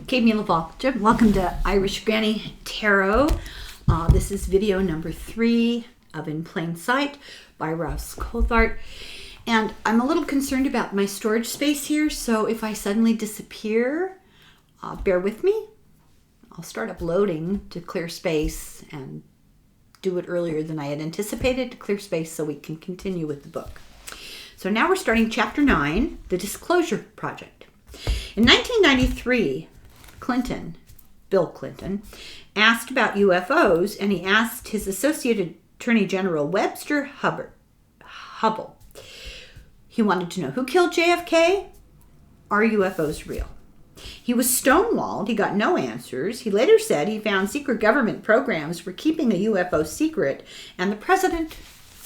Kate Mulvalter. Welcome to Irish Granny Tarot. This is video number 3 of In Plain Sight by Ross Coulthart. And I'm a little concerned about my storage space here, so if I suddenly disappear, bear with me. I'll start uploading to clear space and do it earlier than I had anticipated to clear space so we can continue with the book. So now we're starting chapter 9, The Disclosure Project. In 1993, Bill Clinton, asked about UFOs, and he asked his Associate Attorney General Webster Hubbell. He wanted to know, who killed JFK? Are UFOs real? He was stonewalled. He got no answers. He later said he found secret government programs were keeping a UFO secret, and the president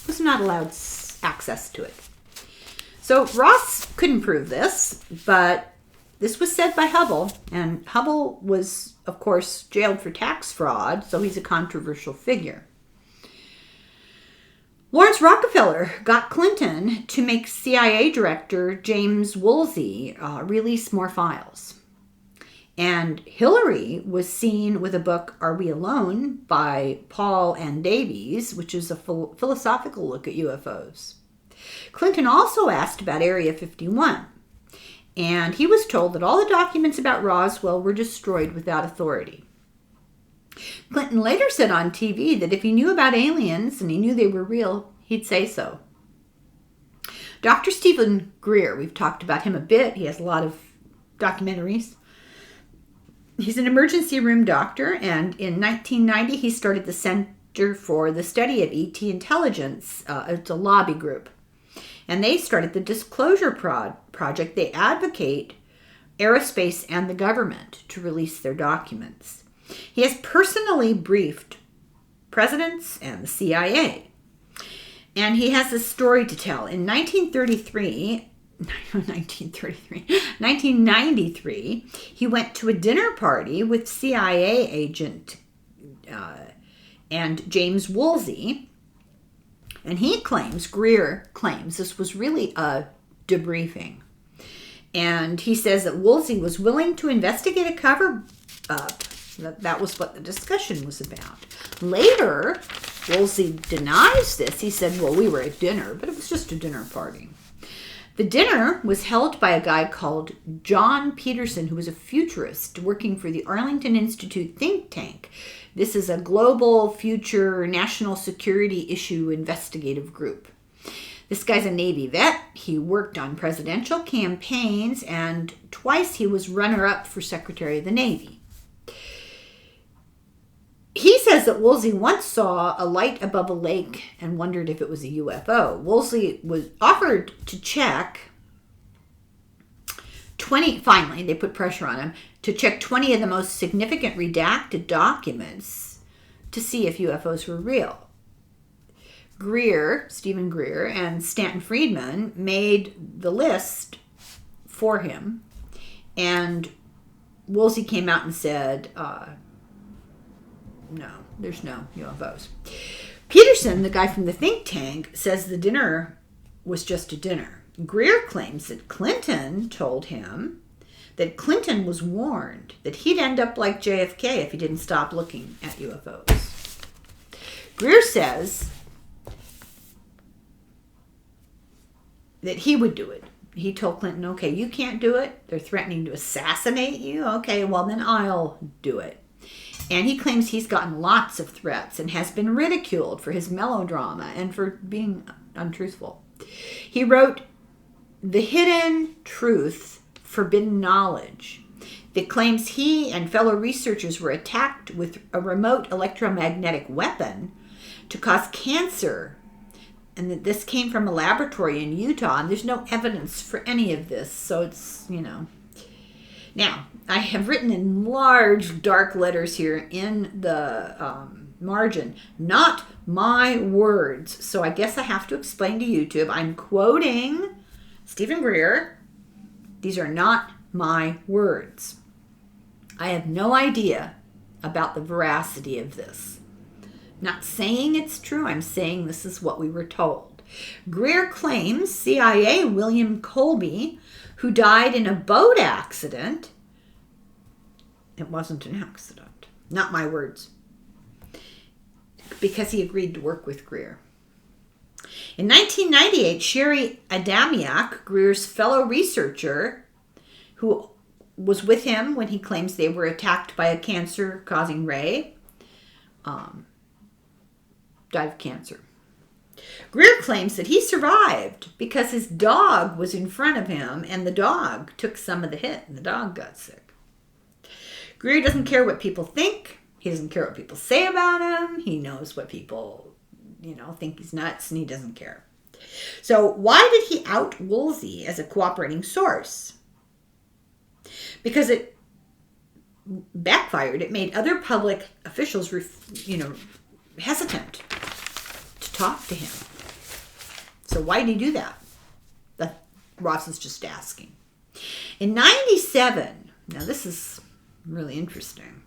was not allowed access to it. So Ross couldn't prove this, but this was said by Hubbell, and Hubbell was, of course, jailed for tax fraud, so he's a controversial figure. Lawrence Rockefeller got Clinton to make CIA Director James Woolsey release more files. And Hillary was seen with a book, Are We Alone, by Paul and Davies, which is a philosophical look at UFOs. Clinton also asked about Area 51. And he was told that all the documents about Roswell were destroyed without authority. Clinton later said on TV that if he knew about aliens and he knew they were real, he'd say so. Dr. Stephen Greer, we've talked about him a bit. He has a lot of documentaries. He's an emergency room doctor, and in 1990 he started the Center for the Study of ET Intelligence. It's a lobby group. And they started the Disclosure Project. They advocate aerospace and the government to release their documents. He has personally briefed presidents and the CIA. And he has a story to tell. In 1993, he went to a dinner party with CIA agent and James Woolsey. And Greer claims, this was really a debriefing. And he says that Woolsey was willing to investigate a cover-up. That was what the discussion was about. Later, Woolsey denies this. He said, well, we were at dinner, but it was just a dinner party. The dinner was held by a guy called John Peterson, who was a futurist working for the Arlington Institute think tank. This is a global future national security issue investigative group. This guy's a Navy vet. He worked on presidential campaigns, and twice he was runner-up for Secretary of the Navy. He says that Woolsey once saw a light above a lake and wondered if it was a UFO. Woolsey was offered to check 20, finally, they put pressure on him, to check 20 of the most significant redacted documents to see if UFOs were real. Stephen Greer, and Stanton Friedman made the list for him, and Woolsey came out and said, no, there's no UFOs. Peterson, the guy from the think tank, says the dinner was just a dinner. Greer claims that Clinton told him that Clinton was warned that he'd end up like JFK if he didn't stop looking at UFOs. Greer says that he would do it. He told Clinton, okay, you can't do it. They're threatening to assassinate you. Okay, well, then I'll do it. And he claims he's gotten lots of threats and has been ridiculed for his melodrama and for being untruthful. He wrote, The Hidden Truth, Forbidden Knowledge, that claims he and fellow researchers were attacked with a remote electromagnetic weapon to cause cancer, and that this came from a laboratory in Utah, and there's no evidence for any of this, so it's, Now, I have written in large dark letters here in the margin, not my words, so I guess I have to explain to YouTube. I'm quoting Stephen Greer. These are not my words. I have no idea about the veracity of this. Not saying it's true, I'm saying this is what we were told. Greer claims CIA William Colby, who died in a boat accident, It wasn't an accident. Not my words. Because he agreed to work with Greer. In 1998, Sherry Adamiak, Greer's fellow researcher, who was with him when he claims they were attacked by a cancer-causing ray, died of cancer. Greer claims that he survived because his dog was in front of him and the dog took some of the hit and the dog got sick. Greer doesn't care what people think. He doesn't care what people say about him. He knows what people, think he's nuts, and he doesn't care. So why did he out Woolsey as a cooperating source? Because it backfired. It made other public officials, hesitant to talk to him. So why did he do that? Ross is just asking. In 1997, now this is really interesting,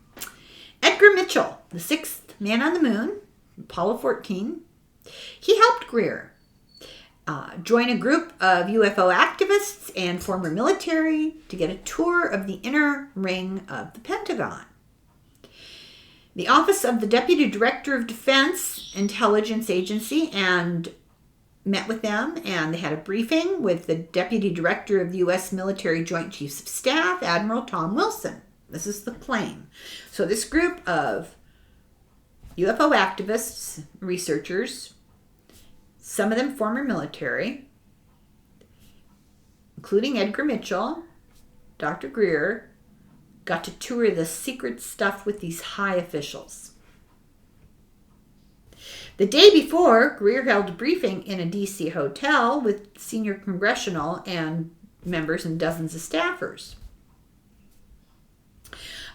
Edgar Mitchell, the sixth man on the moon, Apollo 14, he helped Greer join a group of UFO activists and former military to get a tour of the inner ring of the Pentagon. The Office of the Deputy Director of Defense Intelligence Agency and met with them, and they had a briefing with the Deputy Director of the U.S. Military Joint Chiefs of Staff, Admiral Tom Wilson. This is the claim. So this group of UFO activists, researchers, some of them former military, including Edgar Mitchell, Dr. Greer, got to tour the secret stuff with these high officials. The day before, Greer held a briefing in a D.C. hotel with senior congressional and members and dozens of staffers.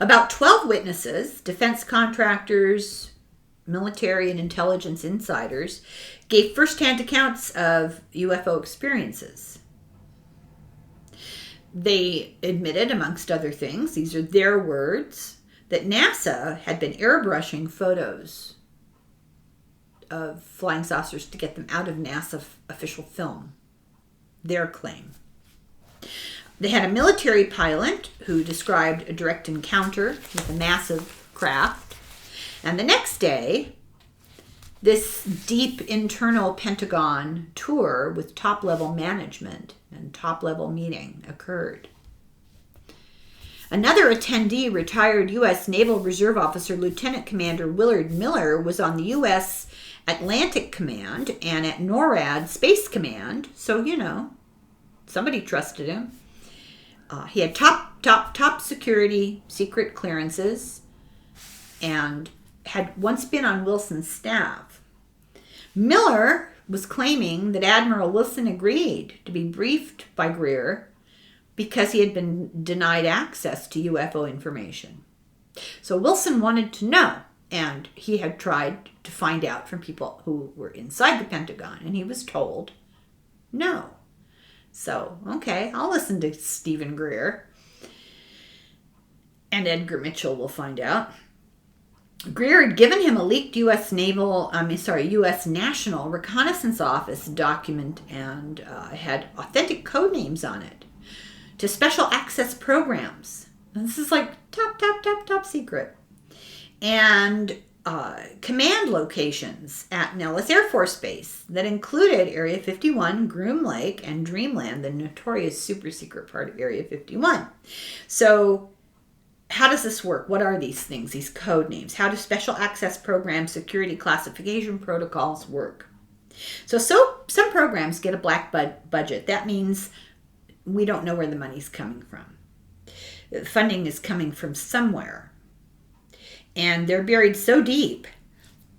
About 12 witnesses, defense contractors, military and intelligence insiders, gave firsthand accounts of UFO experiences. They admitted, amongst other things, these are their words, that NASA had been airbrushing photos of flying saucers to get them out of NASA official film. Their claim. They had a military pilot who described a direct encounter with a massive craft. And the next day, this deep internal Pentagon tour with top-level management and top-level meeting occurred. Another attendee, retired U.S. Naval Reserve Officer Lieutenant Commander Willard Miller, was on the U.S. Atlantic Command and at NORAD Space Command, so, somebody trusted him. He had top security, secret clearances, and had once been on Wilson's staff. Miller was claiming that Admiral Wilson agreed to be briefed by Greer because he had been denied access to UFO information. So Wilson wanted to know, and he had tried to find out from people who were inside the Pentagon, and he was told no. So, okay, I'll listen to Stephen Greer. And Edgar Mitchell will find out. Greer had given him a leaked U.S. National Reconnaissance Office document and had authentic code names on it to special access programs. And this is like top secret. And command locations at Nellis Air Force Base that included Area 51, Groom Lake, and Dreamland, the notorious super secret part of Area 51. So how does this work? What are these things, these code names? How do special access programs, security classification protocols work? So some programs get a black budget. That means we don't know where the money's coming from. Funding is coming from somewhere. And they're buried so deep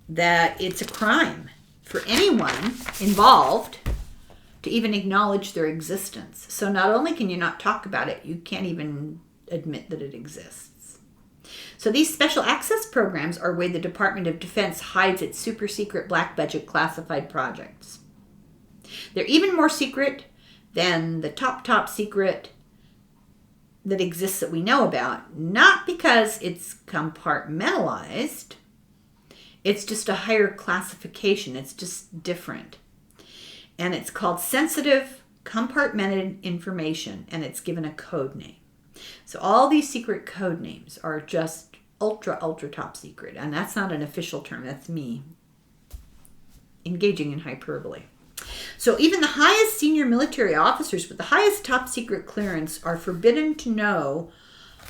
that it's a crime for anyone involved to even acknowledge their existence. So not only can you not talk about it, you can't even admit that it exists. So these special access programs are where the Department of Defense hides its super secret black budget classified projects. They're even more secret than the top secret that exists that we know about, not because it's compartmentalized, it's just a higher classification, it's just different. And it's called sensitive, compartmented information, and it's given a code name. So all these secret code names are just ultra, ultra top secret. And that's not an official term. That's me engaging in hyperbole. So even the highest senior military officers with the highest top secret clearance are forbidden to know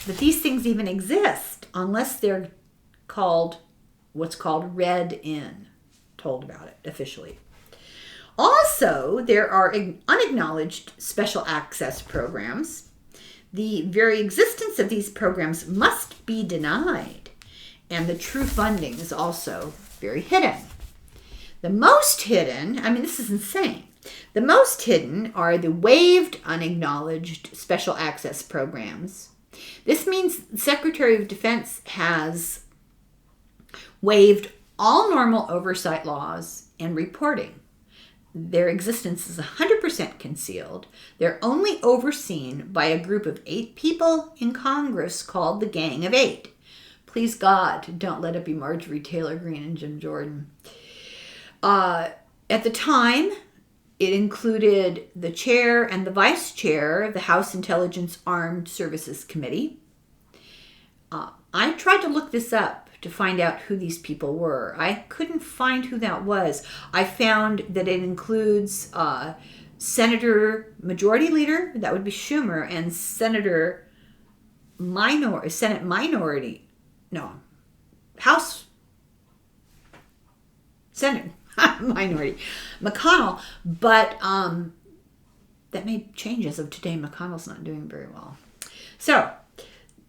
that these things even exist unless they're what's called read in, told about it officially. Also, there are unacknowledged special access programs. The very existence of these programs must be denied, and the true funding is also very hidden. The most hidden, this is insane. The most hidden are the waived, unacknowledged special access programs. This means the Secretary of Defense has waived all normal oversight laws and reporting. Their existence is 100% concealed. They're only overseen by a group of 8 people in Congress called the Gang of 8. Please God, don't let it be Marjorie Taylor Greene and Jim Jordan. At the time, it included the chair and the vice chair of the House Intelligence Armed Services Committee. I tried to look this up to find out who these people were. I couldn't find who that was. I found that it includes Senator Majority Leader, that would be Schumer, and Senate minority, McConnell, but that may change as of today. McConnell's not doing very well. So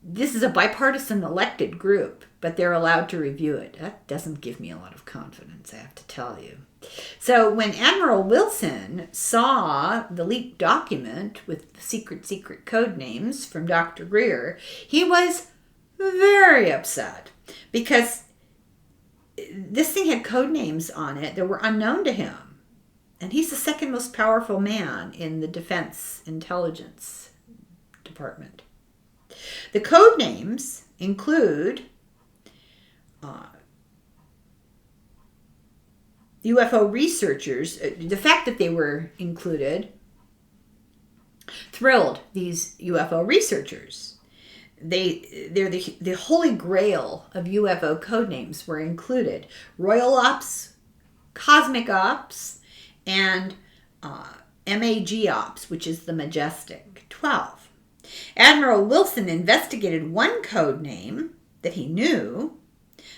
this is a bipartisan elected group, but they're allowed to review it. That doesn't give me a lot of confidence, I have to tell you. So when Admiral Wilson saw the leaked document with secret code names from Dr. Greer, he was very upset because this thing had code names on it that were unknown to him. And he's the second most powerful man in the Defense Intelligence Department. The code names include UFO researchers. The fact that they were included thrilled these UFO researchers. They're the holy grail of UFO codenames were included. Royal Ops, Cosmic Ops, and MAG Ops, which is the Majestic 12. Admiral Wilson investigated one code name that he knew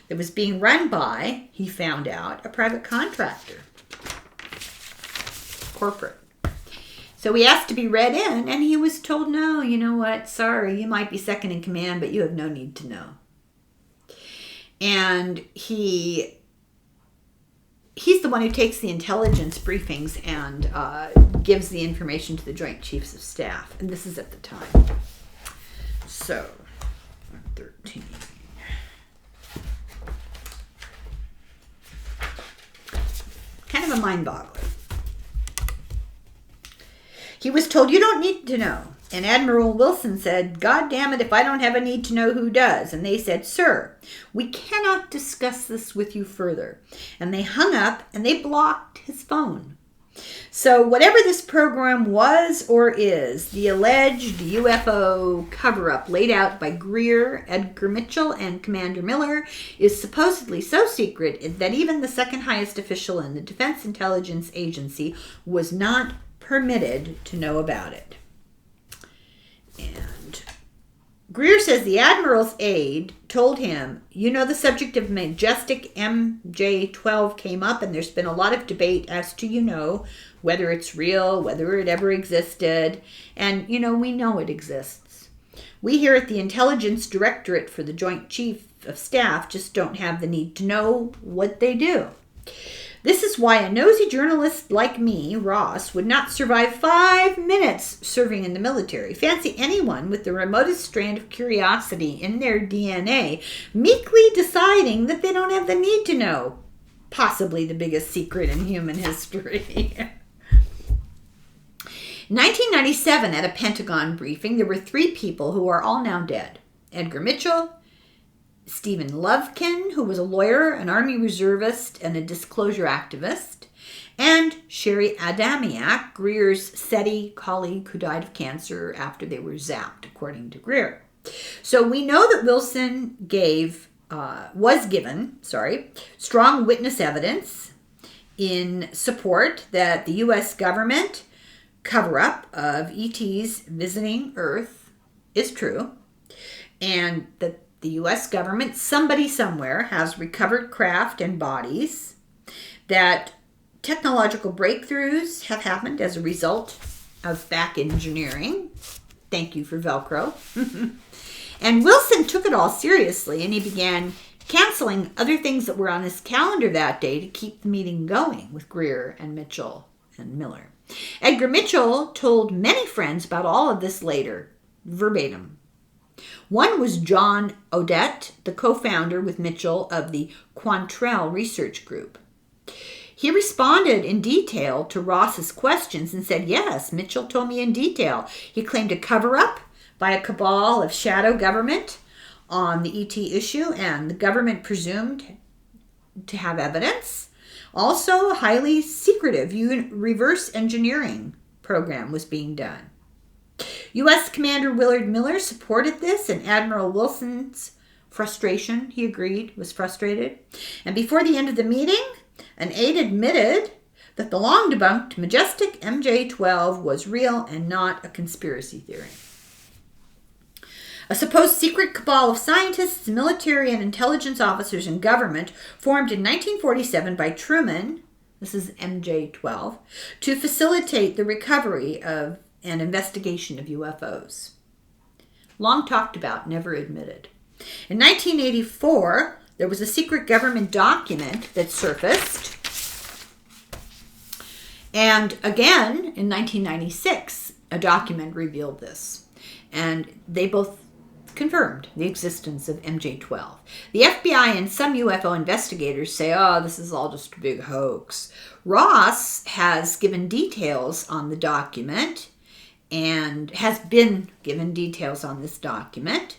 that was being run by, he found out, a private contractor. Corporate. So he asked to be read in, and he was told, no, you know what, sorry, you might be second in command, but you have no need to know. And he's the one who takes the intelligence briefings and gives the information to the Joint Chiefs of Staff. And this is at the time. So, 13. Kind of a mind-boggler. He was told, you don't need to know. And Admiral Wilson said, God damn it, if I don't have a need to know, who does? And they said, sir, we cannot discuss this with you further. And they hung up and they blocked his phone. So whatever this program was or is, the alleged UFO cover-up laid out by Greer, Edgar Mitchell, and Commander Miller is supposedly so secret that even the second highest official in the Defense Intelligence Agency was not permitted to know about it. And Greer says the Admiral's aide told him, you know, the subject of Majestic MJ-12 came up, and there's been a lot of debate as to, whether it's real, whether it ever existed. And, we know it exists. We here at the Intelligence Directorate for the Joint Chief of Staff just don't have the need to know what they do. This is why a nosy journalist like me, Ross, would not survive 5 minutes serving in the military. Fancy anyone with the remotest strand of curiosity in their DNA meekly deciding that they don't have the need to know possibly the biggest secret in human history. In 1997, at a Pentagon briefing, there were 3 people who are all now dead. Edgar Mitchell, Stephen Lovekin, who was a lawyer, an Army reservist, and a disclosure activist, and Sherry Adamiak, Greer's SETI colleague who died of cancer after they were zapped, according to Greer. So we know that Wilson was given strong witness evidence in support that the U.S. government cover-up of ETs visiting Earth is true, and that the U.S. government, somebody somewhere, has recovered craft and bodies, that technological breakthroughs have happened as a result of back engineering. Thank you for Velcro. And Wilson took it all seriously, and he began canceling other things that were on his calendar that day to keep the meeting going with Greer and Mitchell and Miller. Edgar Mitchell told many friends about all of this later, verbatim. One was John Odette, the co-founder with Mitchell of the Quantrell Research Group. He responded in detail to Ross's questions and said, yes, Mitchell told me in detail. He claimed a cover-up by a cabal of shadow government on the ET issue, and the government presumed to have evidence. Also, a highly secretive reverse engineering program was being done. U.S. Commander Willard Miller supported this, and Admiral Wilson's frustration, he agreed, was frustrated. And before the end of the meeting, an aide admitted that the long-debunked majestic MJ-12 was real and not a conspiracy theory. A supposed secret cabal of scientists, military and intelligence officers, and government formed in 1947 by Truman, this is MJ-12, to facilitate the recovery of and investigation of UFOs. Long talked about, never admitted. In 1984, there was a secret government document that surfaced. And again, in 1996, a document revealed this. And they both confirmed the existence of MJ-12. The FBI and some UFO investigators say, oh, this is all just a big hoax. Ross has given details on the document and has been given details on this document.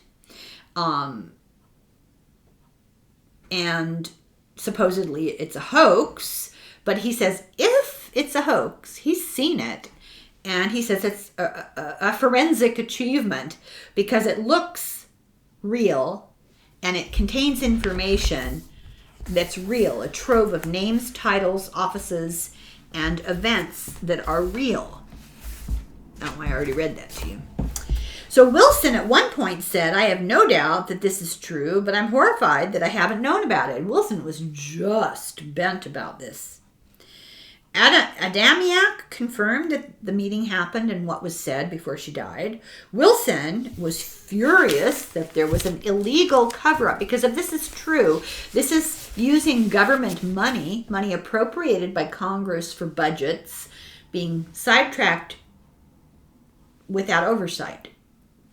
And supposedly it's a hoax, but he says if it's a hoax, he's seen it. And he says it's a forensic achievement because it looks real and it contains information that's real, a trove of names, titles, offices, and events that are real. Oh, I already read that to you. So Wilson at one point said, I have no doubt that this is true, but I'm horrified that I haven't known about it. Wilson was just bent about this. Adamiak confirmed that the meeting happened and what was said before she died. Wilson was furious that there was an illegal cover-up, because if this is true, this is using government money appropriated by Congress for budgets, being sidetracked without oversight.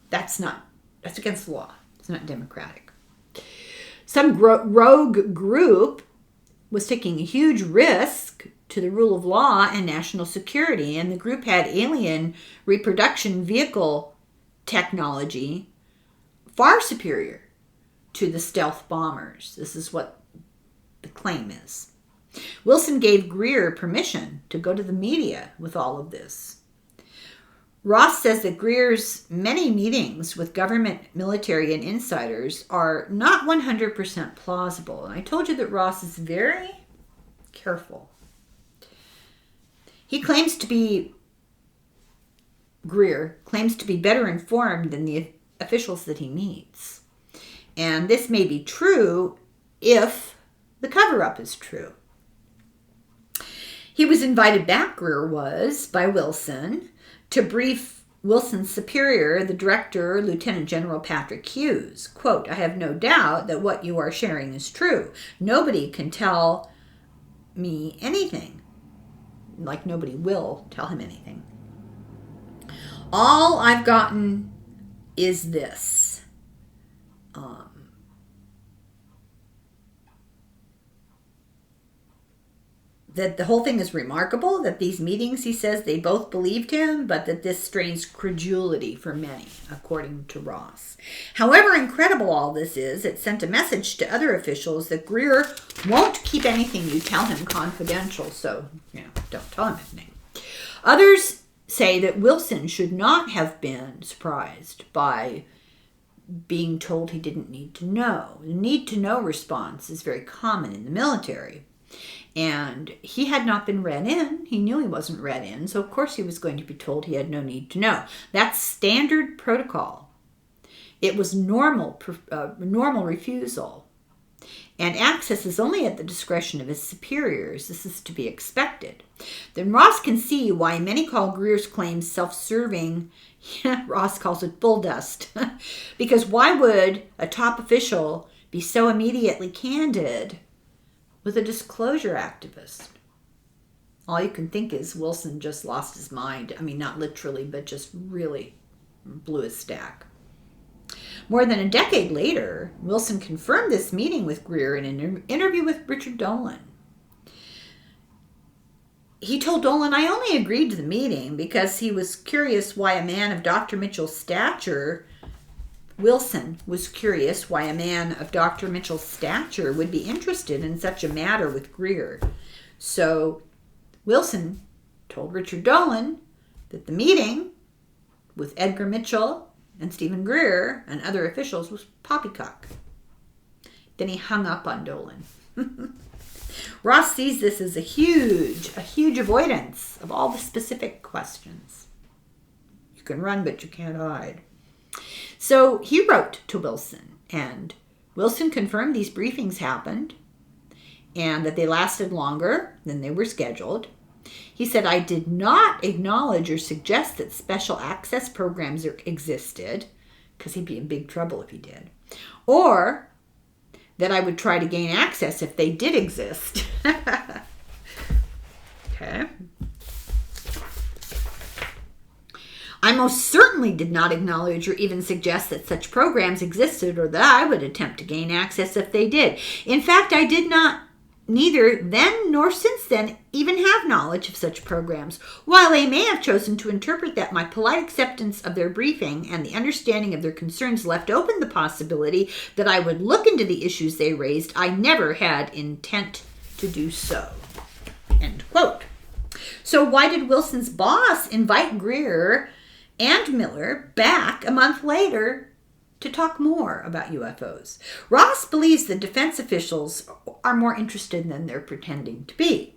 That's against the law. It's not democratic. Some rogue group was taking a huge risk to the rule of law and national security, and the group had alien reproduction vehicle technology far superior to the stealth bombers. This is what the claim is. Wilson gave Greer permission to go to the media with all of this. Ross says that Greer's many meetings with government, military, and insiders are not 100% plausible. And I told you that Ross is very careful. Greer claims to be better informed than the officials that he meets. And this may be true if the cover-up is true. He was invited back, Greer was, by Wilson, to brief Wilson's superior, the director, Lieutenant General Patrick Hughes. Quote, I have no doubt that what you are sharing is true. Nobody can tell me anything. Like nobody will tell him anything. All I've gotten is this. that the whole thing is remarkable, that these meetings, he says, they both believed him, but that this strains credulity for many, according to Ross. However incredible all this is, it sent a message to other officials that Greer won't keep anything you tell him confidential, so, don't tell him anything. Others say that Wilson should not have been surprised by being told he didn't need to know. The need to know response is very common in the military. And he had not been read in. He knew he wasn't read in, so of course he was going to be told he had no need to know. That's standard protocol. It was normal refusal. And access is only at the discretion of his superiors. This is to be expected. Then Ross can see why many call Greer's claims self-serving. Ross calls it bull dust. Because why would a top official be so immediately candid with a disclosure activist? All you can think is Wilson just lost his mind. I mean, not literally, but just really blew his stack. More than a decade later, Wilson confirmed this meeting with Greer in an interview with Richard Dolan. He told Dolan, I only agreed to the meeting because he was curious why a man of Dr. Mitchell's stature Wilson was curious why a man of Dr. Mitchell's stature would be interested in such a matter with Greer. So Wilson told Richard Dolan that the meeting with Edgar Mitchell and Stephen Greer and other officials was poppycock. Then he hung up on Dolan. Ross sees this as a huge avoidance of all the specific questions. You can run, but you can't hide. So he wrote to Wilson, and Wilson confirmed these briefings happened and that they lasted longer than they were scheduled. He said, I did not acknowledge or suggest that special access programs existed, because he'd be in big trouble if he did, or that I would try to gain access if they did exist. Okay. I most certainly did not acknowledge or even suggest that such programs existed or that I would attempt to gain access if they did. In fact, I did not, neither then nor since then, even have knowledge of such programs. While they may have chosen to interpret that my polite acceptance of their briefing and the understanding of their concerns left open the possibility that I would look into the issues they raised, I never had intent to do so. End quote. So why did Wilson's boss invite Greer and Miller back a month later to talk more about UFOs? Ross believes the defense officials are more interested than they're pretending to be.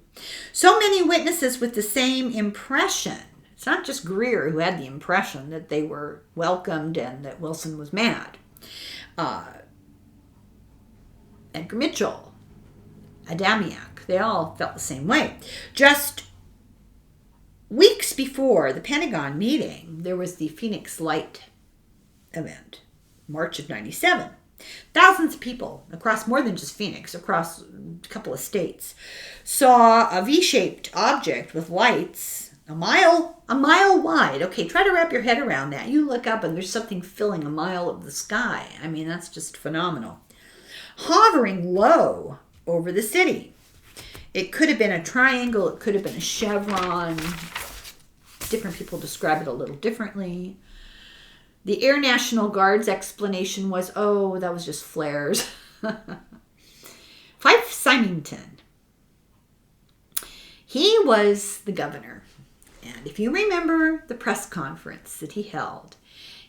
So many witnesses with the same impression. It's not just Greer who had the impression that they were welcomed and that Wilson was mad. Edgar Mitchell, Adamiak, they all felt the same way. Just weeks before the Pentagon meeting, there was the Phoenix Light event, March of 97. Thousands of people across more than just Phoenix, across a couple of states, saw a V-shaped object with lights a mile wide. Okay, try to wrap your head around that. You look up and there's something filling a mile of the sky. I mean, that's just phenomenal. Hovering low over the city. It could have been a triangle. It could have been a chevron. Different people describe it a little differently. The Air National Guard's explanation was, oh, that was just flares. Fife Symington. He was the governor. And if you remember the press conference that he held,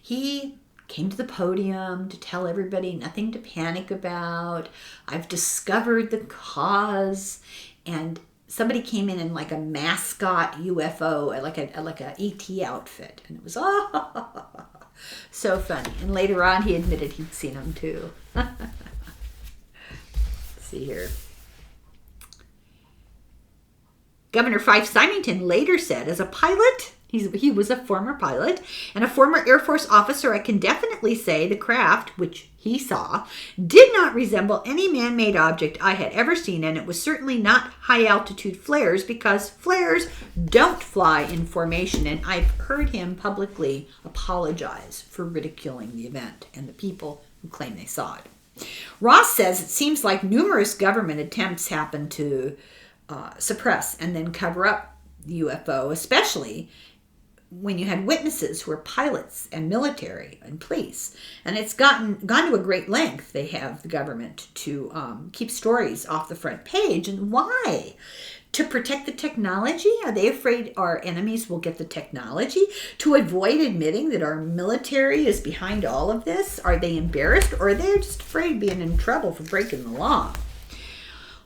he came to the podium to tell everybody nothing to panic about. I've discovered the cause. And somebody came in like a mascot UFO, like a ET outfit. And it was, so funny. And later on, he admitted he'd seen them too. Let's see here. Governor Fife Symington later said, as a pilot, he was a former pilot, and a former Air Force officer, I can definitely say the craft, which he saw, did not resemble any man-made object I had ever seen, and it was certainly not high-altitude flares, because flares don't fly in formation, and I've heard him publicly apologize for ridiculing the event and the people who claim they saw it. Ross says it seems like numerous government attempts happened to suppress and then cover up the UFO, especially when you had witnesses who were pilots and military and police. And it's gone to a great length, they have, the government, to keep stories off the front page. And why? To protect the technology? Are they afraid our enemies will get the technology? To avoid admitting that our military is behind all of this? Are they embarrassed, or are they just afraid of being in trouble for breaking the law?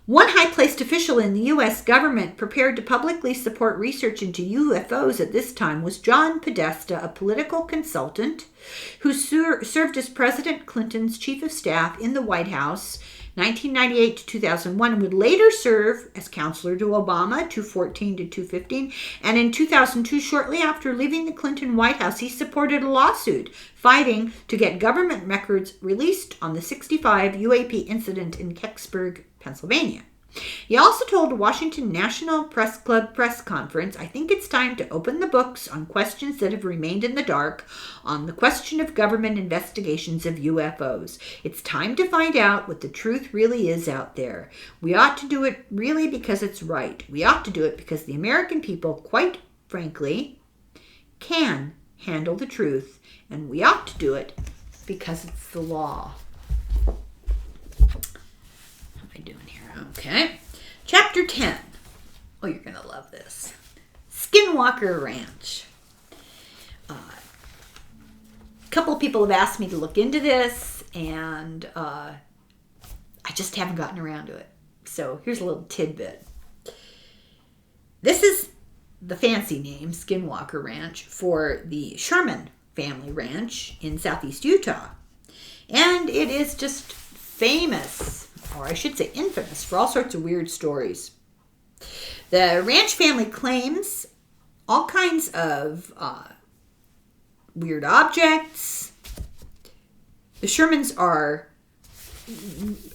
One high-placed official in the U.S. government prepared to publicly support research into UFOs at this time was John Podesta, a political consultant who served as President Clinton's chief of staff in the White House 1998 to 2001, and would later serve as counselor to Obama 2014 to 2015. And in 2002, shortly after leaving the Clinton White House, he supported a lawsuit fighting to get government records released on the 65 UAP incident in Kecksburg, Pennsylvania. He also told a Washington National Press Club press conference, "I think it's time to open the books on questions that have remained in the dark on the question of government investigations of UFOs. It's time to find out what the truth really is out there. We ought to do it really because it's right. We ought to do it because the American people, quite frankly, can handle the truth, and we ought to do it because it's the law." Okay. Chapter 10. Oh, you're going to love this. Skinwalker Ranch. A couple of people have asked me to look into this, and I just haven't gotten around to it. So here's a little tidbit. This is the fancy name, Skinwalker Ranch, for the Sherman family ranch in southeast Utah. And it is just famous, or I should say infamous, for all sorts of weird stories. The ranch family claims all kinds of weird objects. The Shermans are,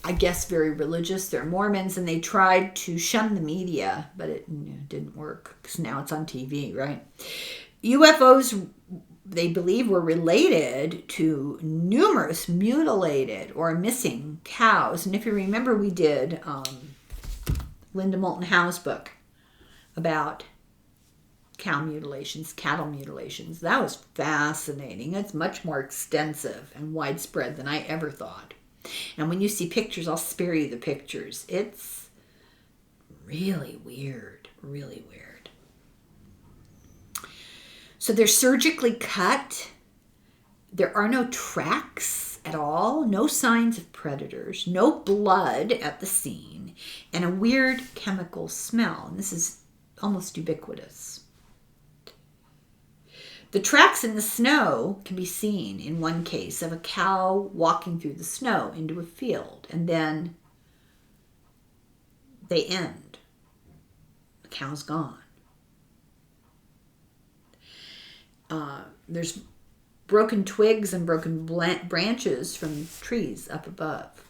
I guess, very religious. They're Mormons, and they tried to shun the media, but it didn't work because now it's on TV, right? UFOs, they believe, were related to numerous mutilated or missing cows. And if you remember, we did Linda Moulton Howe's book about cow mutilations, cattle mutilations. That was fascinating. It's much more extensive and widespread than I ever thought. And when you see pictures, I'll spare you the pictures. It's really weird, really weird. So they're surgically cut. There are no tracks at all, no signs of predators, no blood at the scene, and a weird chemical smell. And this is almost ubiquitous. The tracks in the snow can be seen in one case of a cow walking through the snow into a field, and then they end. The cow's gone. There's broken twigs and broken branches from trees up above.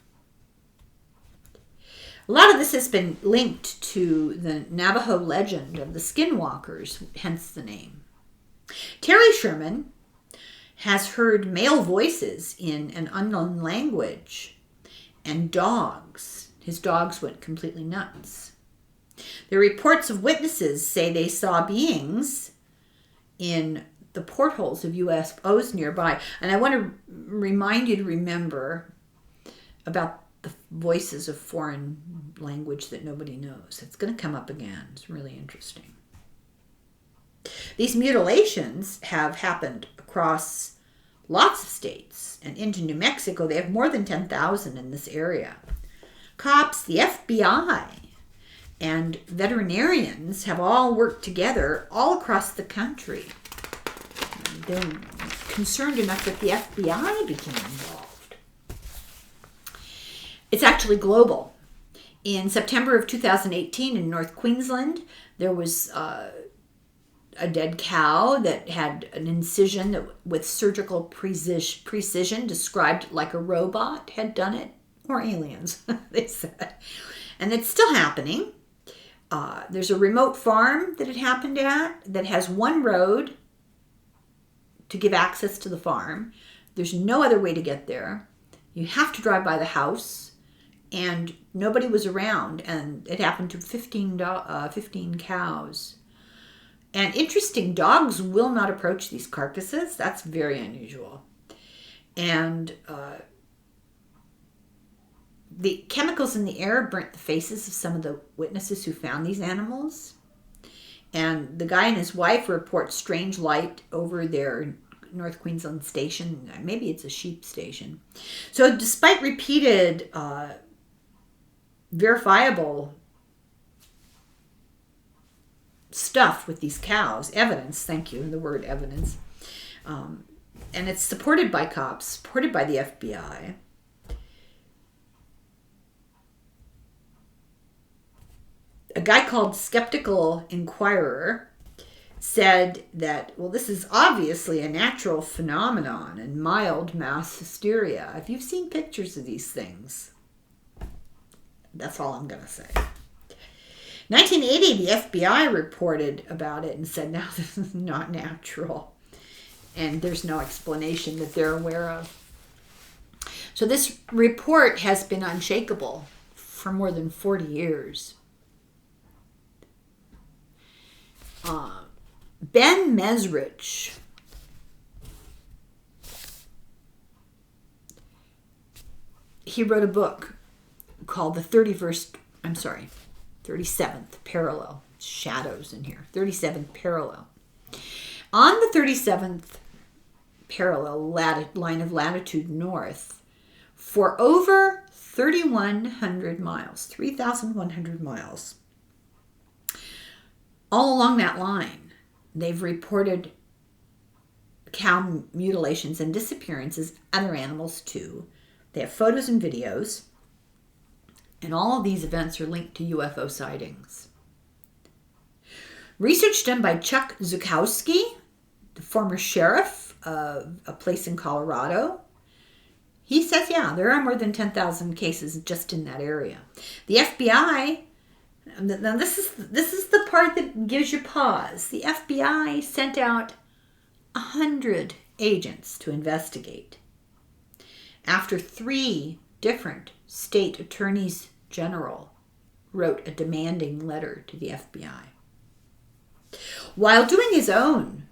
A lot of this has been linked to the Navajo legend of the Skinwalkers, hence the name. Terry Sherman has heard male voices in an unknown language and dogs. His dogs went completely nuts. The reports of witnesses say they saw beings in the portholes of UFOs nearby. And I want to remind you to remember about the voices of foreign language that nobody knows. It's going to come up again. It's really interesting. These mutilations have happened across lots of states and into New Mexico. They have more than 10,000 in this area. Cops, the FBI, and veterinarians have all worked together all across the country. They're concerned enough that the FBI became involved. It's actually global. In September of 2018 in North Queensland, there was a dead cow that had an incision that, with surgical precision, described like a robot had done it, or aliens, they said. And it's still happening. There's a remote farm that it happened at that has one road to give access to the farm. There's no other way to get there. You have to drive by the house, and nobody was around, and it happened to 15 cows. And interesting, dogs will not approach these carcasses. That's very unusual. And the chemicals in the air burnt the faces of some of the witnesses who found these animals. And the guy and his wife report strange light over their North Queensland station. Maybe it's a sheep station. So despite repeated verifiable stuff with these cows, evidence, thank you, the word evidence, and it's supported by cops, supported by the FBI. A guy called Skeptical Inquirer said that, well, this is obviously a natural phenomenon and mild mass hysteria. If you've seen pictures of these things, that's all I'm going to say. 1980, the FBI reported about it and said, no, this is not natural. And there's no explanation that they're aware of. So this report has been unshakable for more than 40 years. Ben Mesrich he wrote a book called the 37th Parallel. Shadows in here. 37th Parallel. On the 37th parallel line of latitude north, for over 3,100 miles, 3,100 miles, all along that line, they've reported cow mutilations and disappearances, other animals too. They have photos and videos, and all of these events are linked to UFO sightings. Research done by Chuck Zukowski, the former sheriff of a place in Colorado, he says, yeah, there are more than 10,000 cases just in that area. The FBI, now this is the part that gives you pause. The FBI sent out 100 agents to investigate. After 3 different state attorneys general wrote a demanding letter to the FBI. While doing his own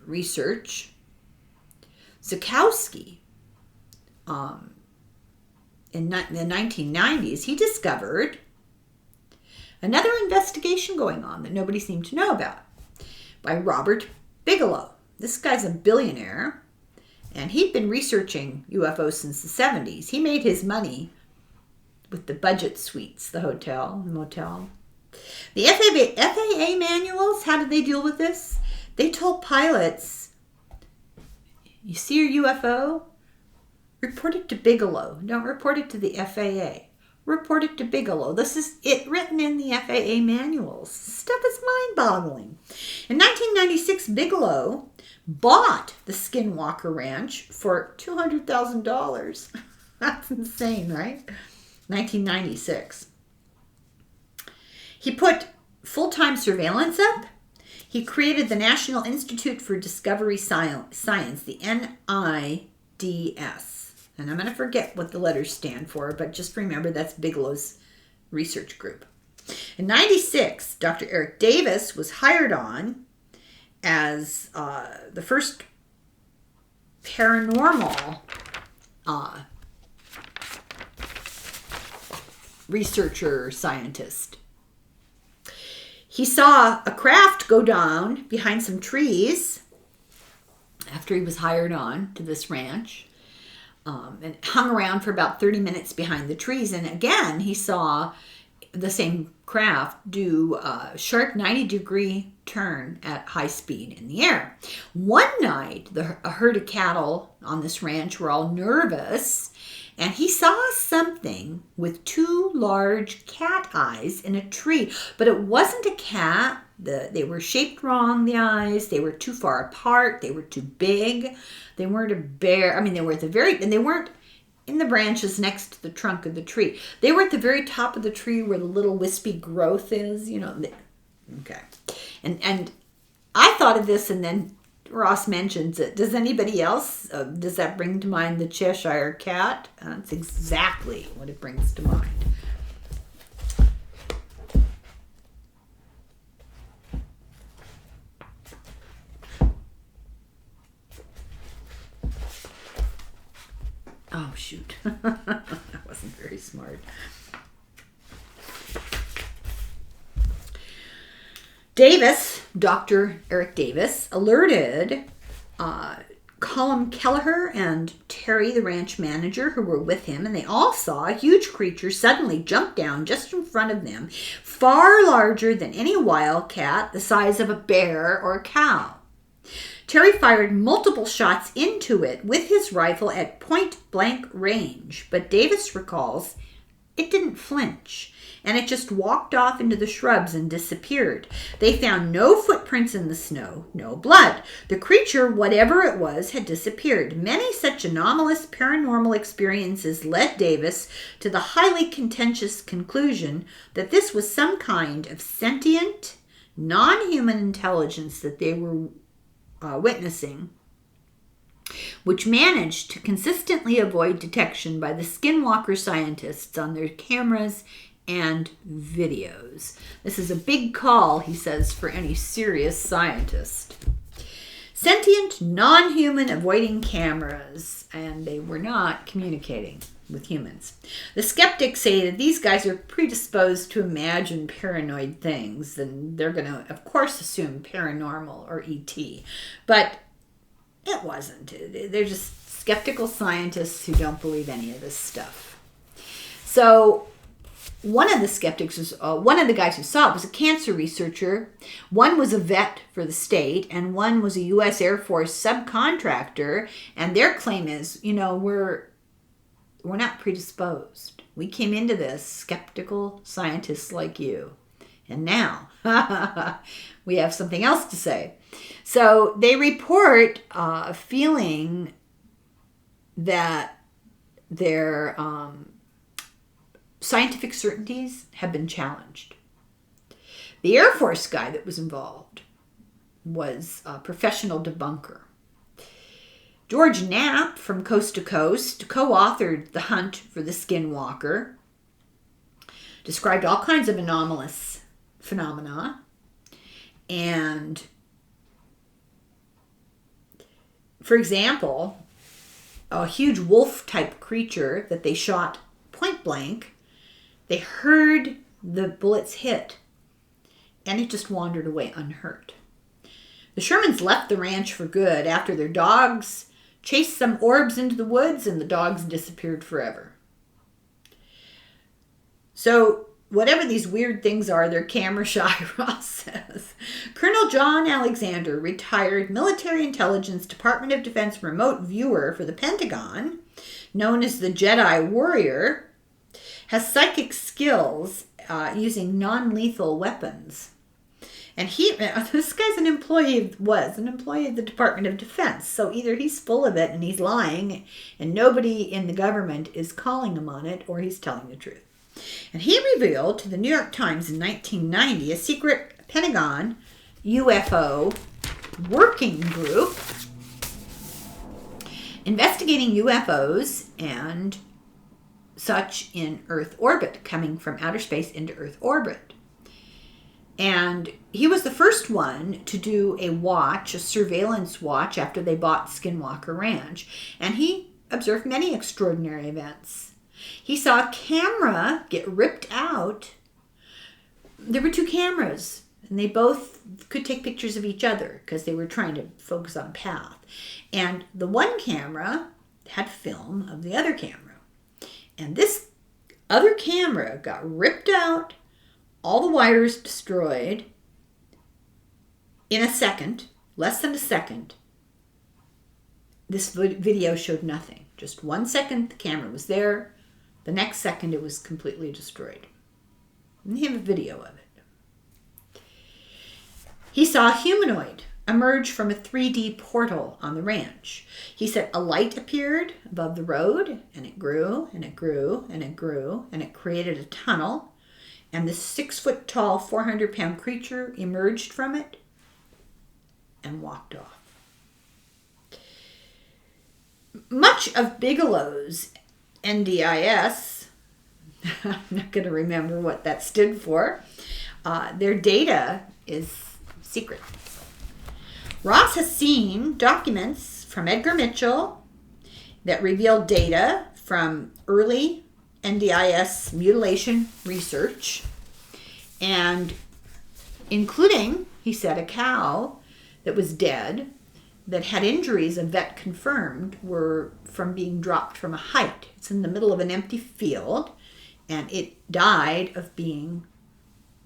research, Zukowski, in the 1990s, he discovered another investigation going on that nobody seemed to know about by Robert Bigelow. This guy's a billionaire, and he'd been researching UFOs since the 70s. He made his money with the budget suites, the hotel, the motel. The FAA manuals, how did they deal with this? They told pilots, you see your UFO? Report it to Bigelow. Don't report it to the FAA. Report it to Bigelow. This is it written in the FAA manuals. Stuff is mind-boggling. In 1996, Bigelow bought the Skinwalker Ranch for $200,000. That's insane, right? 1996. He put full-time surveillance up. He created the National Institute for Discovery Science, the NIDS. And I'm going to forget what the letters stand for, but just remember that's Bigelow's research group. In 96, Dr. Eric Davis was hired on as the first paranormal researcher scientist. He saw a craft go down behind some trees after he was hired on to this ranch. And hung around for about 30 minutes behind the trees. And again, he saw the same craft do a sharp 90-degree turn at high speed in the air. One night, a herd of cattle on this ranch were all nervous, and he saw something with 2 large cat eyes in a tree. But it wasn't a cat. They were shaped wrong, the eyes. They were too far apart. They were too big. They weren't a bear. I mean, they were at the and they weren't in the branches next to the trunk of the tree. They were at the very top of the tree where the little wispy growth is, you know. Okay. And I thought of this and then Ross mentions it. Does anybody else, does that bring to mind the Cheshire Cat? That's exactly what it brings to mind. Oh, shoot. That wasn't very smart. Davis, Dr. Eric Davis, alerted Colum Kelleher and Terry, the ranch manager, who were with him, and they all saw a huge creature suddenly jump down just in front of them, far larger than any wildcat, the size of a bear or a cow. Terry fired multiple shots into it with his rifle at point-blank range, but Davis recalls it didn't flinch, and it just walked off into the shrubs and disappeared. They found no footprints in the snow, no blood. The creature, whatever it was, had disappeared. Many such anomalous paranormal experiences led Davis to the highly contentious conclusion that this was some kind of sentient, non-human intelligence that they were witnessing, which managed to consistently avoid detection by the Skinwalker scientists on their cameras and videos. This is a big call, he says, for any serious scientist. Sentient, non-human avoiding cameras, and they were not communicating with humans. The skeptics say that these guys are predisposed to imagine paranoid things, and they're going to, of course, assume paranormal or ET. But it wasn't. They're just skeptical scientists who don't believe any of this stuff. So one of the skeptics was, one of the guys who saw it was a cancer researcher. One was a vet for the state, and one was a U.S. Air Force subcontractor. And their claim is, we're not predisposed. We came into this skeptical scientists like you. And now we have something else to say. So they report feeling that their scientific certainties have been challenged. The Air Force guy that was involved was a professional debunker. George Knapp from Coast to Coast co-authored The Hunt for the Skinwalker, described all kinds of anomalous phenomena, and for example, a huge wolf-type creature that they shot point blank, they heard the bullets hit, and it just wandered away unhurt. The Shermans left the ranch for good after their dogs chased some orbs into the woods, and the dogs disappeared forever. So whatever these weird things are, they're camera shy, Ross says. Colonel John Alexander, retired military intelligence Department of Defense remote viewer for the Pentagon, known as the Jedi Warrior, has psychic skills using non-lethal weapons. And this guy's was an employee of the Department of Defense. So either he's full of it and he's lying and nobody in the government is calling him on it, or he's telling the truth. And he revealed to the New York Times in 1990 a secret Pentagon UFO working group investigating UFOs and such in Earth orbit, coming from outer space into Earth orbit. And he was the first one to do a surveillance watch after they bought Skinwalker Ranch. And he observed many extraordinary events. He saw a camera get ripped out. There were two cameras, and they both could take pictures of each other because they were trying to focus on a path. And the one camera had film of the other camera. And this other camera got ripped out, all the wires destroyed in a second, less than a second. This video showed nothing. Just 1 second the camera was there. The next second it was completely destroyed. And they have a video of it. He saw a humanoid emerge from a 3D portal on the ranch. He said a light appeared above the road, and it grew, and it grew, and it grew, and it created a tunnel. And this 6-foot-tall, 400-pound creature emerged from it and walked off. much of Bigelow's NDIS, I'm not going to remember what that stood for, their data is secret. Ross has seen documents from Edgar Mitchell that reveal data from early NDIS mutilation research, and including, he said, a cow that was dead that had injuries, a vet confirmed, were from being dropped from a height. It's in the middle of an empty field, and it died of being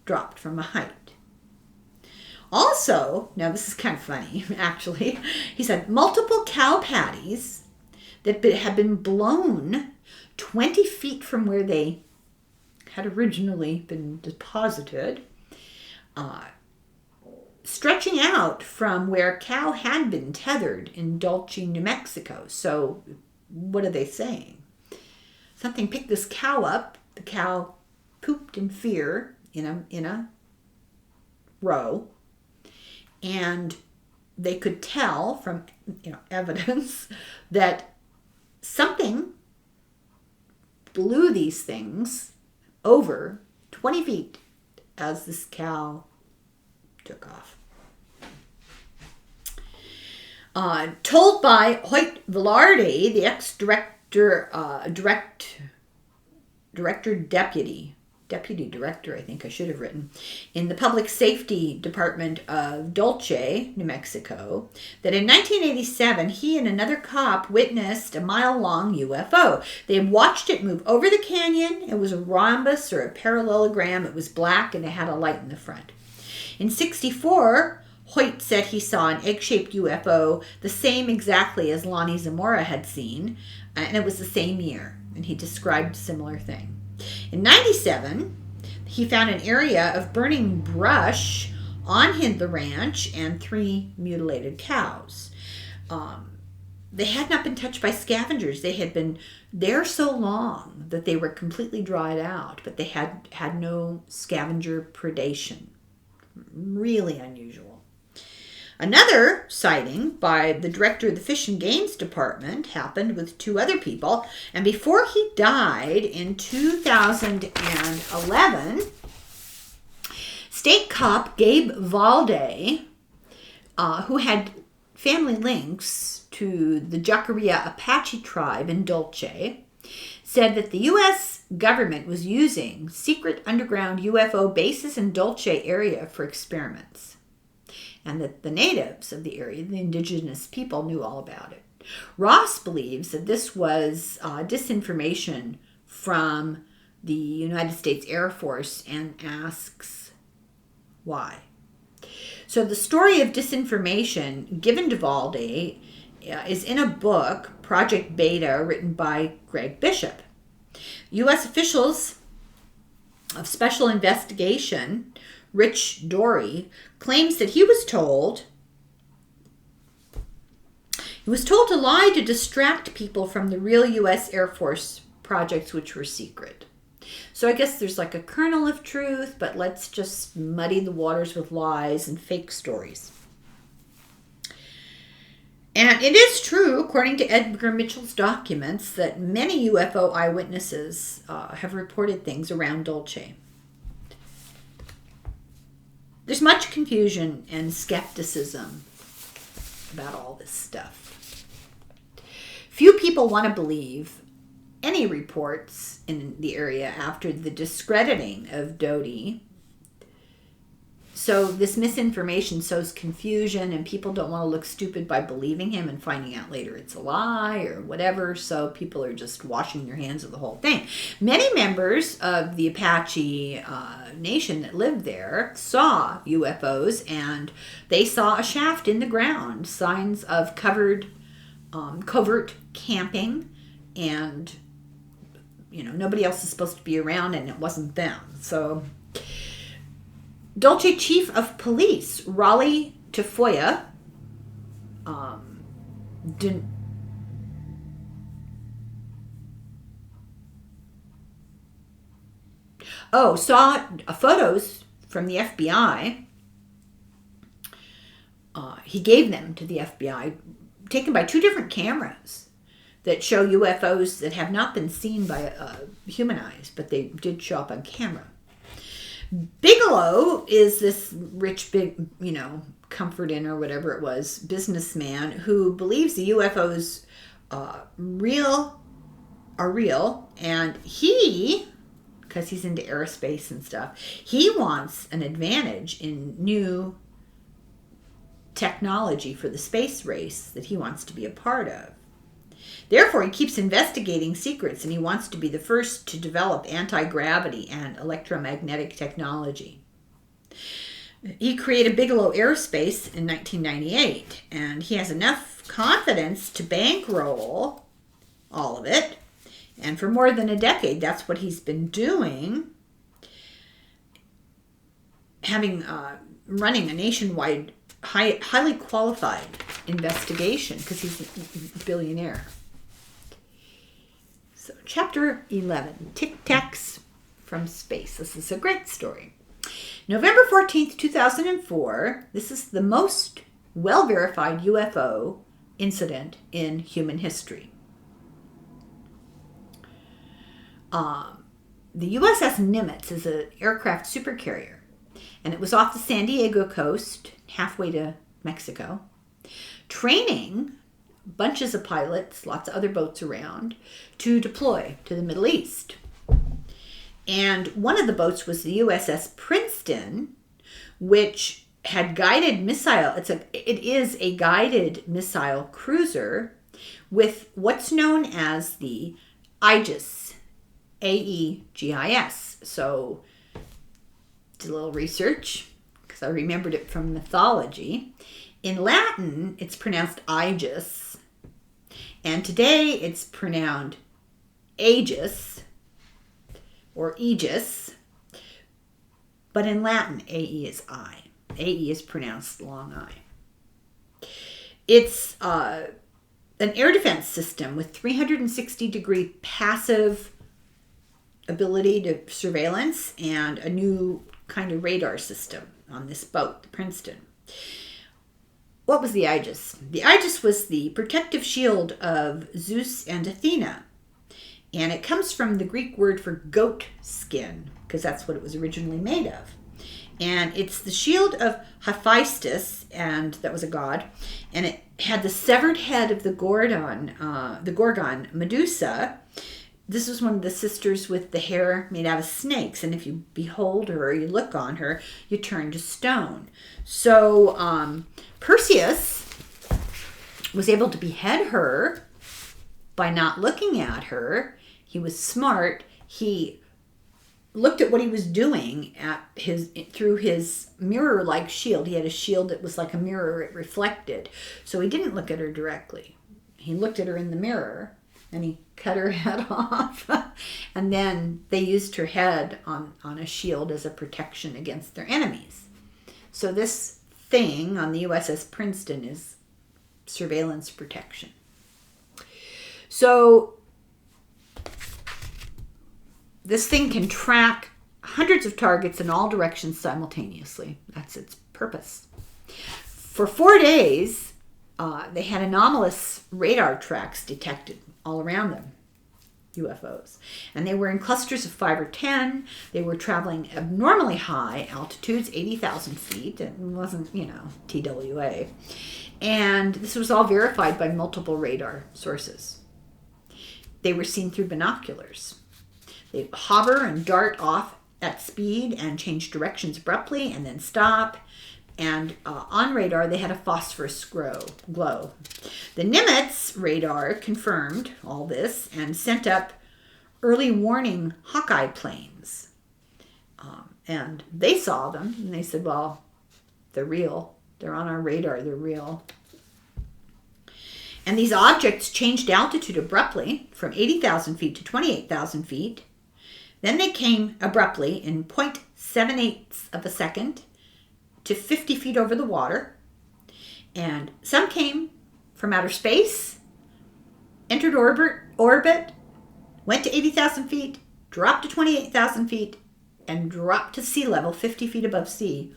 dropped from a height. Also, now this is kind of funny, actually, he said multiple cow patties that had been blown 20 feet from where they had originally been deposited, stretching out from where a cow had been tethered in Dulce, New Mexico. So what are they saying? Something picked this cow up. The cow pooped in fear in a row, and they could tell from evidence that something blew these things over 20 feet as this cow took off. Told by Hoyt Velarde, the ex-director, deputy director, I think I should have written, in the Public Safety Department of Dulce, New Mexico, that in 1987, he and another cop witnessed a mile-long UFO. They had watched it move over the canyon. It was a rhombus or a parallelogram. It was black, and it had a light in the front. In 1964, Hoyt said he saw an egg-shaped UFO, the same exactly as Lonnie Zamora had seen, and it was the same year, and he described a similar thing. In 1997, he found an area of burning brush on the ranch and 3 mutilated cows. They had not been touched by scavengers. They had been there so long that they were completely dried out, but they had no scavenger predation. Really unusual. Another sighting by the director of the Fish and Games Department happened with 2 other people, and before he died in 2011, state cop Gabe Valde, who had family links to the Jacarea Apache tribe in Dulce, said that the U.S. government was using secret underground UFO bases in Dulce area for experiments, and that the natives of the area, the indigenous people, knew all about it. Ross believes that this was disinformation from the United States Air Force and asks why. So the story of disinformation given to Valde is in a book, Project Beta, written by Greg Bishop. U.S. officials of Special Investigation, Rich Dory, claims that he was told to lie to distract people from the real U.S. Air Force projects, which were secret. So I guess there's like a kernel of truth, but let's just muddy the waters with lies and fake stories. And it is true, according to Edgar Mitchell's documents, that many UFO eyewitnesses have reported things around Dulce. There's much confusion and skepticism about all this stuff. Few people want to believe any reports in the area after the discrediting of Doty. So this misinformation sows confusion, and people don't want to look stupid by believing him and finding out later it's a lie or whatever. So people are just washing their hands of the whole thing. Many members of the Apache nation that lived there saw UFOs, and they saw a shaft in the ground, signs of covert camping, and nobody else is supposed to be around, and it wasn't them. So Dulce Chief of Police Raleigh Tafoya saw photos from the FBI. He gave them to the FBI, taken by 2 different cameras. that show UFOs that have not been seen by human eyes, but they did show up on camera. Bigelow is this rich, big, comfort in or whatever it was, businessman who believes the UFOs are real, and he, because he's into aerospace and stuff, he wants an advantage in new technology for the space race that he wants to be a part of. Therefore, he keeps investigating secrets, and he wants to be the first to develop anti-gravity and electromagnetic technology. He created Bigelow Aerospace in 1998, and he has enough confidence to bankroll all of it. And for more than a decade, that's what he's been doing, running a nationwide, highly qualified investigation because he's a billionaire. So, Chapter 11, Tic Tacs from Space. This is a great story. November 14th, 2004, this is the most well-verified UFO incident in human history. The USS Nimitz is an aircraft supercarrier, and it was off the San Diego coast, halfway to Mexico, training bunches of pilots, lots of other boats around, to deploy to the Middle East. And one of the boats was the USS Princeton, which had guided missile. It is a guided missile cruiser with what's known as the Aegis, AEGIS. So, did a little research because I remembered it from mythology. In Latin, it's pronounced Aegis, and today it's pronounced Aegis or Aegis, but in Latin, AE is I. AE is pronounced long I. It's an air defense system with 360-degree passive ability to surveillance and a new kind of radar system on this boat, the Princeton. What was the Aegis? The Aegis was the protective shield of Zeus and Athena. And it comes from the Greek word for goat skin, because that's what it was originally made of. And it's the shield of Hephaestus, and that was a god. And it had the severed head of the Gorgon Medusa. This was one of the sisters with the hair made out of snakes. And if you behold her or you look on her, you turn to stone. So Perseus was able to behead her by not looking at her. He was smart. He looked at what he was doing through his mirror-like shield. He had a shield that was like a mirror. It reflected. So he didn't look at her directly. He looked at her in the mirror, and he cut her head off. And then they used her head on a shield as a protection against their enemies. So this thing on the USS Princeton is surveillance protection. So this thing can track hundreds of targets in all directions simultaneously. That's its purpose. For 4 days, they had anomalous radar tracks detected all around them, UFOs. And they were in clusters of 5 or 10. They were traveling abnormally high altitudes, 80,000 feet. It wasn't, TWA. And this was all verified by multiple radar sources. They were seen through binoculars. They hover and dart off at speed and change directions abruptly and then stop. And on radar, they had a phosphorus glow. The Nimitz radar confirmed all this and sent up early warning Hawkeye planes. And they saw them, and they said, well, they're real. They're on our radar. They're real. And these objects changed altitude abruptly from 80,000 feet to 28,000 feet. Then they came abruptly in 0.78 of a second to 50 feet over the water. And some came from outer space, entered orbit, went to 80,000 feet, dropped to 28,000 feet, and dropped to sea level 50 feet above sea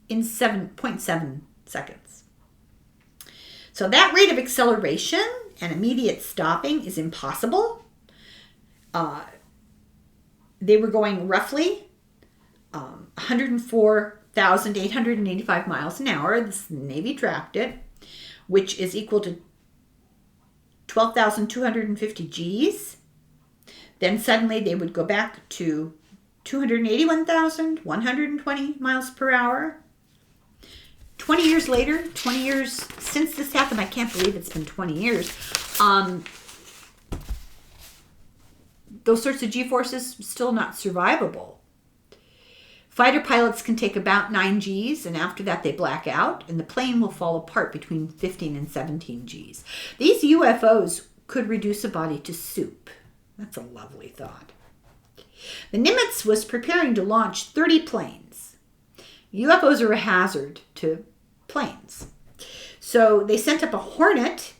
in 7.7 seconds. So that rate of acceleration and immediate stopping is impossible. They were going roughly 104,885 miles an hour. The Navy tracked it, which is equal to 12,250 Gs. Then suddenly they would go back to 281,120 miles per hour. 20 years later, 20 years since this happened, I can't believe it's been 20 years, those sorts of G-forces still not survivable. Fighter pilots can take about 9 Gs, and after that they black out, and the plane will fall apart between 15 and 17 Gs. These UFOs could reduce a body to soup. That's a lovely thought. The Nimitz was preparing to launch 30 planes. UFOs are a hazard to planes. So they sent up a Hornet,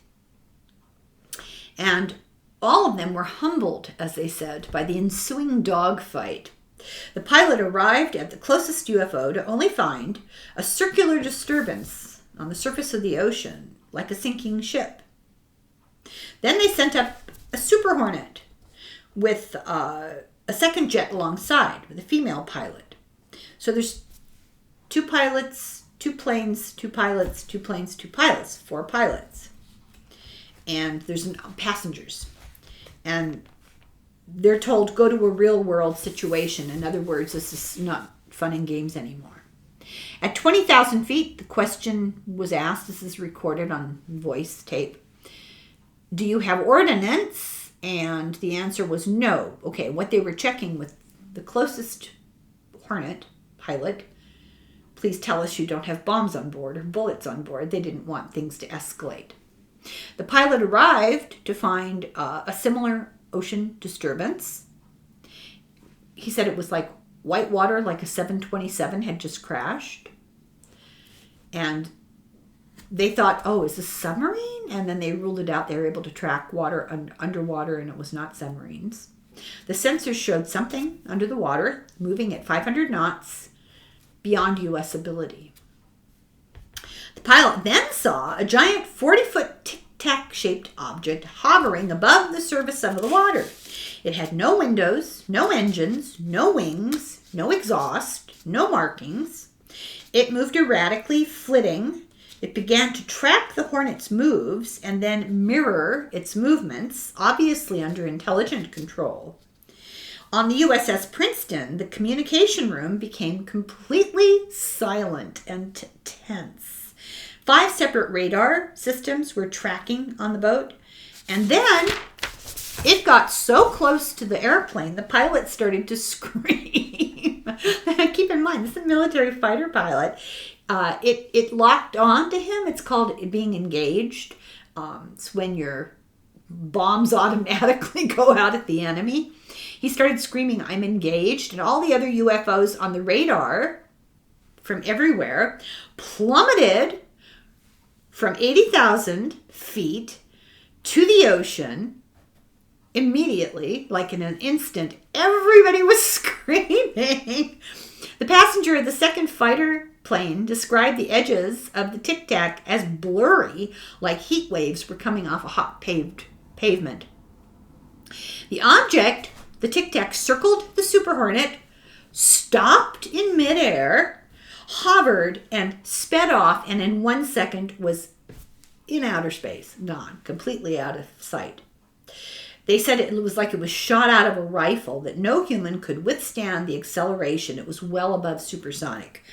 and all of them were humbled, as they said, by the ensuing dogfight. The pilot arrived at the closest UFO to only find a circular disturbance on the surface of the ocean, like a sinking ship. Then they sent up a Super Hornet with a second jet alongside with a female pilot. So there's 2 pilots, 2 planes, 2 pilots, 2 planes, 2 pilots, 4 pilots. And there's passengers. And they're told, go to a real world situation. In other words, this is not fun and games anymore. At 20,000 feet, the question was asked, this is recorded on voice tape, do you have ordnance? And the answer was no. Okay, what they were checking with the closest Hornet pilot, please tell us you don't have bombs on board or bullets on board. They didn't want things to escalate. The pilot arrived to find a similar ocean disturbance. He said it was like white water, like a 727 had just crashed. And they thought, oh, is this a submarine? And then they ruled it out. They were able to track water underwater, and it was not submarines. The sensors showed something under the water moving at 500 knots beyond U.S. ability. The pilot then saw a giant 40-foot Tic Tac shaped object hovering above the surface of the water. It had no windows, no engines, no wings, no exhaust, no markings. It moved erratically, flitting. It began to track the Hornet's moves and then mirror its movements, obviously under intelligent control. On the USS Princeton, the communication room became completely silent and tense. 5 separate radar systems were tracking on the boat, and then it got so close to the airplane, the pilot started to scream. Keep in mind, this is a military fighter pilot. It locked on to him. It's called being engaged. It's when your bombs automatically go out at the enemy. He started screaming, I'm engaged, and all the other UFOs on the radar from everywhere plummeted from 80,000 feet to the ocean immediately, like in an instant. Everybody was screaming. The passenger of the second fighter plane described the edges of the Tic Tac as blurry, like heat waves were coming off a hot pavement. The object, the Tic Tac, circled the Super Hornet, stopped in midair, hovered, and sped off, and in 1 second was in outer space, gone, completely out of sight. They said it was like it was shot out of a rifle, that no human could withstand the acceleration. It was well above supersonic.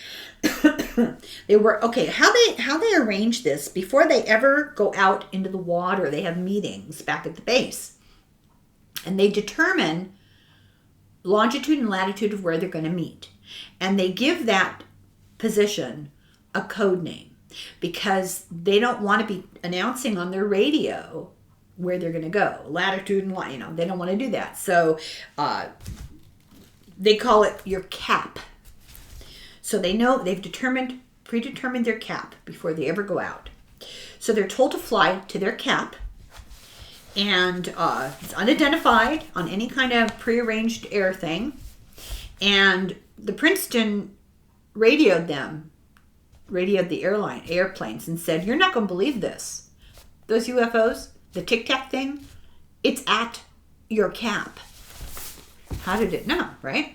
They were, okay, how they arrange this, before they ever go out into the water, they have meetings back at the base. And they determine longitude and latitude of where they're going to meet. And they give that position a code name, because they don't want to be announcing on their radio where they're going to go. Latitude and, they don't want to do that. So they call it your cap. So they know they've predetermined their cap before they ever go out. So they're told to fly to their cap, and it's unidentified on any kind of prearranged air thing. And the Princeton radioed the airplanes and said, you're not going to believe this. Those UFOs, the Tic Tac thing, it's at your cap. How did it know, right?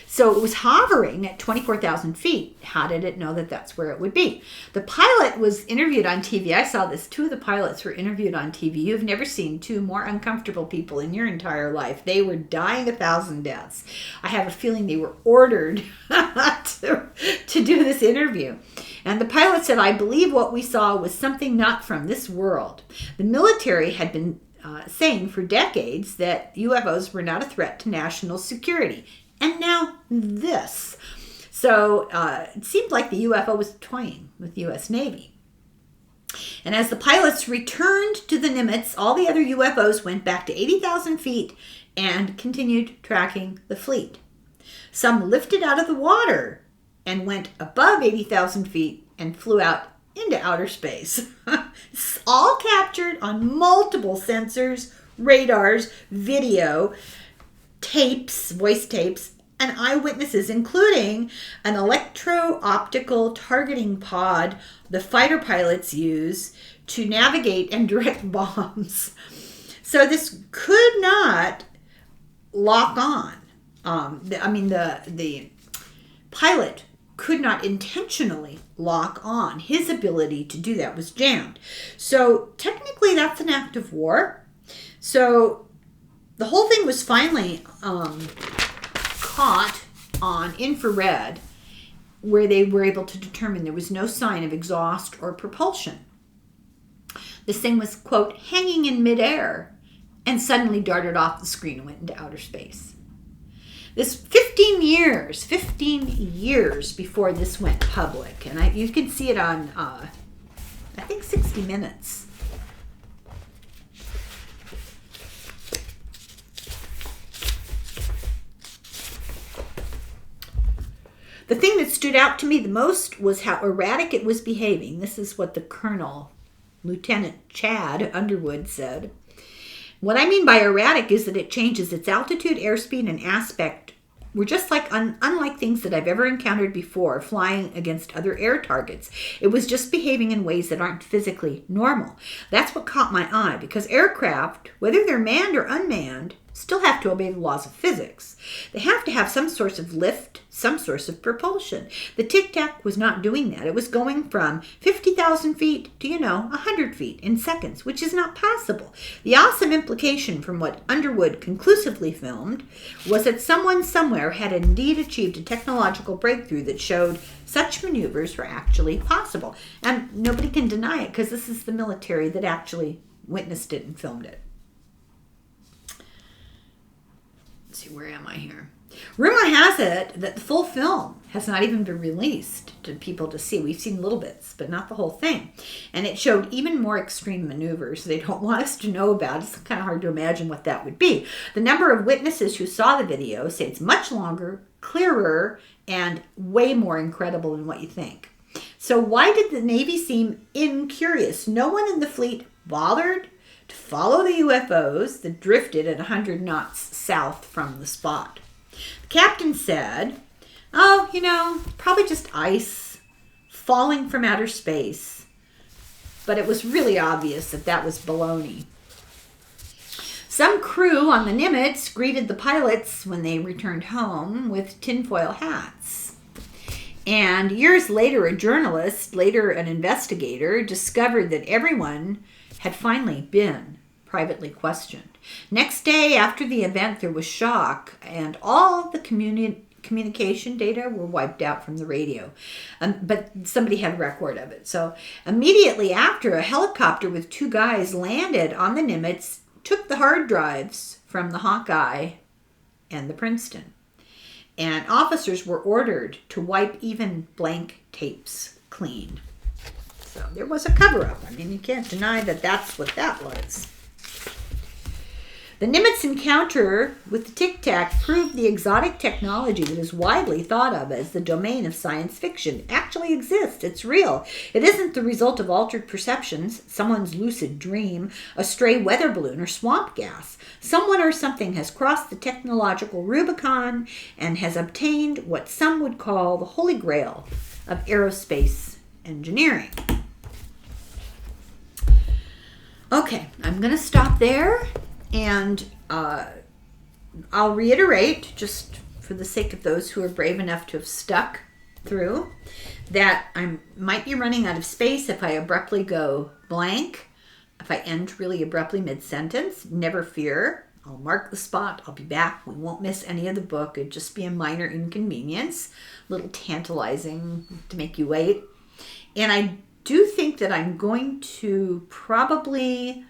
So it was hovering at 24,000 feet. How did it know that that's where it would be? The pilot was interviewed on TV. I saw this. 2 of the pilots were interviewed on TV. You've never seen 2 more uncomfortable people in your entire life. They were dying 1,000 deaths. I have a feeling they were ordered to do this interview. And the pilot said, "I believe what we saw was something not from this world." The military had been saying for decades that UFOs were not a threat to national security. And now this. So it seemed like the UFO was toying with the U.S. Navy. And as the pilots returned to the Nimitz, all the other UFOs went back to 80,000 feet and continued tracking the fleet. Some lifted out of the water and went above 80,000 feet and flew out into outer space. It's all captured on multiple sensors, radars, video, tapes, voice tapes, and eyewitnesses, including an electro-optical targeting pod the fighter pilots use to navigate and direct bombs. So this could not lock on. The pilot could not intentionally lock on. His ability to do that was jammed. So technically that's an act of war. So the whole thing was finally caught on infrared, where they were able to determine there was no sign of exhaust or propulsion. This thing was, quote, hanging in midair and suddenly darted off the screen and went into outer space. This 15 years before this went public. And you can see it on, I think, 60 Minutes. The thing that stood out to me the most was how erratic it was behaving. This is what the Colonel, Lieutenant Chad Underwood, said. What I mean by erratic is that it changes its altitude, airspeed, and aspect. We're just like unlike things that I've ever encountered before, flying against other air targets. It was just behaving in ways that aren't physically normal. That's what caught my eye, because aircraft, whether they're manned or unmanned, still have to obey the laws of physics. They have to have some source of lift, some source of propulsion. The Tic Tac was not doing that. It was going from 50,000 feet to, 100 feet in seconds, which is not possible. The awesome implication from what Underwood conclusively filmed was that someone somewhere had indeed achieved a technological breakthrough that showed such maneuvers were actually possible. And nobody can deny it, because this is the military that actually witnessed it and filmed it. Let's see, where am I here? Rumor has it that the full film has not even been released to people to see. We've seen little bits, but not the whole thing. And it showed even more extreme maneuvers they don't want us to know about. It's kind of hard to imagine what that would be. The number of witnesses who saw the video say it's much longer, clearer, and way more incredible than what you think. So why did the Navy seem incurious? No one in the fleet bothered to follow the UFOs that drifted at 100 knots south from the spot. The captain said, probably just ice falling from outer space. But it was really obvious that that was baloney. Some crew on the Nimitz greeted the pilots when they returned home with tinfoil hats. And years later, a journalist, later an investigator, discovered that everyone had finally been privately questioned. Next day after the event, there was shock, and all the communication data were wiped out from the radio. But somebody had record of it. So immediately after, a helicopter with 2 guys landed on the Nimitz, took the hard drives from the Hawkeye and the Princeton. And officers were ordered to wipe even blank tapes clean. So there was a cover-up. I mean, you can't deny that that's what that was. The Nimitz encounter with the Tic Tac proved the exotic technology that is widely thought of as the domain of science fiction actually exists. It's real. It isn't the result of altered perceptions, someone's lucid dream, a stray weather balloon, or swamp gas. Someone or something has crossed the technological Rubicon and has obtained what some would call the holy grail of aerospace engineering. Okay, I'm going to stop there, and I'll reiterate, just for the sake of those who are brave enough to have stuck through, that I might be running out of space if I abruptly go blank, if I end really abruptly mid-sentence. Never fear. I'll mark the spot. I'll be back. We won't miss any of the book. It'd just be a minor inconvenience, a little tantalizing to make you wait. And I do think that I'm going to probably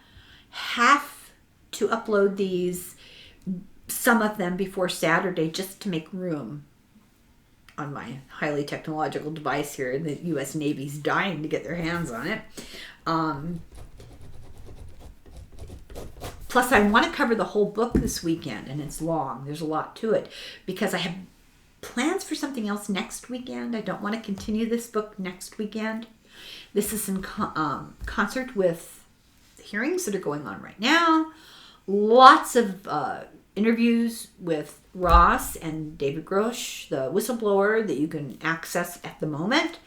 have to upload these, some of them before Saturday, just to make room on my highly technological device here. The U.S. Navy's dying to get their hands on it. Plus, I want to cover the whole book this weekend, and it's long. There's a lot to it, because I have plans for something else next weekend. I don't want to continue this book next weekend. This is in concert with the hearings that are going on right now. Lots of interviews with Ross and David Grosh, the whistleblower, that you can access at the moment.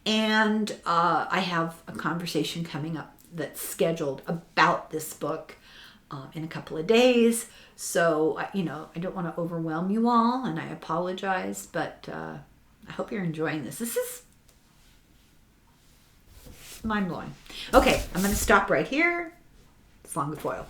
And I have a conversation coming up that's scheduled about this book in a couple of days. So, I don't want to overwhelm you all, and I apologize, but I hope you're enjoying this. This is mind-blowing. Okay, I'm going to stop right here. It's long with foil.